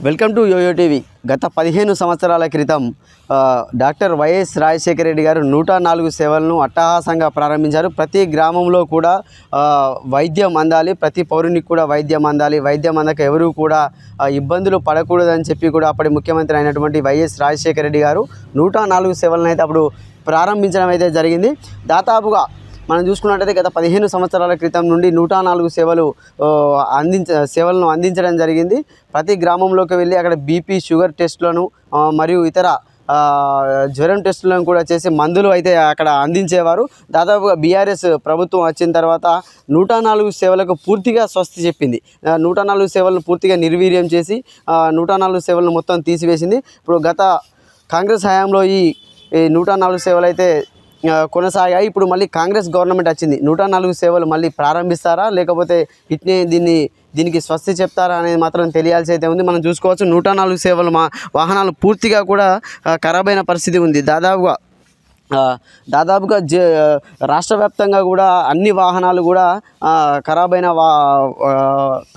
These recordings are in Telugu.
Welcome to yo-yo TV. గత 15 సంవత్సరాల క్రితం డాక్టర్ వైఎస్ రాజశేఖర రెడ్డి గారు 104 సేవలను అట్టహాసంగా ప్రారంభించారు. ప్రతి గ్రామంలో కూడా వైద్యం అందాలి, ప్రతి పౌరునికి కూడా వైద్యం అందాలి, వైద్యం అందక ఎవరు కూడా ఇబ్బందులు పడకూడదని చెప్పి కూడా అప్పటి ముఖ్యమంత్రి అయినటువంటి వైఎస్ రాజశేఖర రెడ్డి గారు 104 సేవలను అయితే అప్పుడు ప్రారంభించడం అయితే జరిగింది. దాదాపుగా మనం చూసుకున్నట్టయితే గత 15 సంవత్సరాల క్రితం నుండి 104 సేవలను అందించడం జరిగింది. ప్రతి గ్రామంలోకి వెళ్ళి అక్కడ బీపీ, షుగర్ టెస్టులను మరియు ఇతర జ్వరం టెస్టులను కూడా చేసి మందులు అయితే అక్కడ అందించేవారు. దాదాపుగా బీఆర్ఎస్ ప్రభుత్వం వచ్చిన తర్వాత 104 సేవలకు పూర్తిగా స్వస్తి చెప్పింది. 104 సేవలను పూర్తిగా నిర్వీర్యం చేసి 104 సేవలను మొత్తం తీసివేసింది. ఇప్పుడు గత కాంగ్రెస్ హయాంలో ఈ 104 సేవలు అయితే కొనసాగాయి. ఇప్పుడు మళ్ళీ కాంగ్రెస్ గవర్నమెంట్ వచ్చింది. 104 సేవలు మళ్ళీ ప్రారంభిస్తారా లేకపోతే ఇట్నే దీనికి స్వస్తి చెప్తారా అనేది మాత్రం తెలియాల్సి అయితే ఉంది. మనం చూసుకోవచ్చు 104 సేవలు వాహనాలు పూర్తిగా కూడా ఖరాబైన పరిస్థితి ఉంది. దాదాపుగా రాష్ట్ర వ్యాప్తంగా కూడా అన్ని వాహనాలు కూడా ఖరాబైన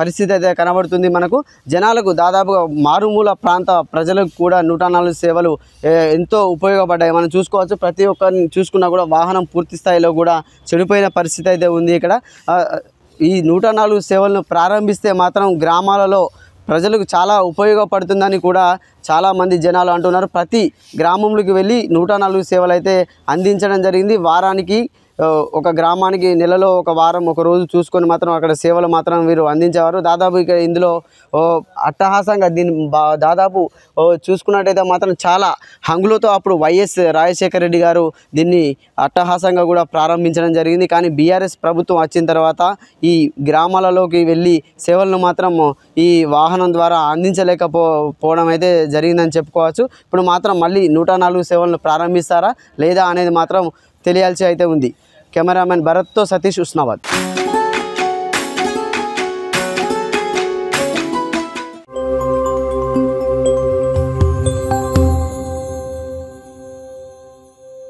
పరిస్థితి అయితే కనబడుతుంది. మనకు జనాలకు దాదాపుగా మారుమూల ప్రాంత ప్రజలకు కూడా 104 సేవలు ఎంతో ఉపయోగపడ్డాయి. మనం చూసుకోవచ్చు. ప్రతి ఒక్కరిని చూసుకున్నా కూడా వాహనం పూర్తి స్థాయిలో కూడా చెడిపోయిన పరిస్థితి అయితే ఉంది. ఇక్కడ ఈ 104 సేవలను ప్రారంభిస్తే మాత్రం గ్రామాలలో ప్రజలకు చాలా ఉపయోగపడుతుందని కూడా చాలామంది జనాలు అంటున్నారు. ప్రతి గ్రామంలోకి వెళ్ళి 104 సేవలు అయితే అందించడం జరిగింది. వారానికి ఒక గ్రామానికి నెలలో ఒక వారం ఒక రోజు చూసుకొని మాత్రం అక్కడ సేవలు మాత్రం వీరు అందించేవారు. దాదాపు ఇక్కడ ఇందులో అట్టహాసంగా దాదాపు చూసుకున్నట్టయితే మాత్రం చాలా హంగులతో అప్పుడు వైఎస్ రాజశేఖర రెడ్డి గారు దీన్ని అట్టహాసంగా కూడా ప్రారంభించడం జరిగింది. కానీ బీఆర్ఎస్ ప్రభుత్వం వచ్చిన తర్వాత ఈ గ్రామాలలోకి వెళ్ళి సేవలను మాత్రం ఈ వాహనం ద్వారా అందించలేకపోవడం అయితే జరిగిందని చెప్పుకోవచ్చు. ఇప్పుడు మాత్రం మళ్ళీ 104 సేవలను ప్రారంభిస్తారా లేదా అనేది మాత్రం తెలియాల్సి అయితే ఉంది. కెమెరామెన్ భరత్తో సతీష్, ఉస్నాబాద్.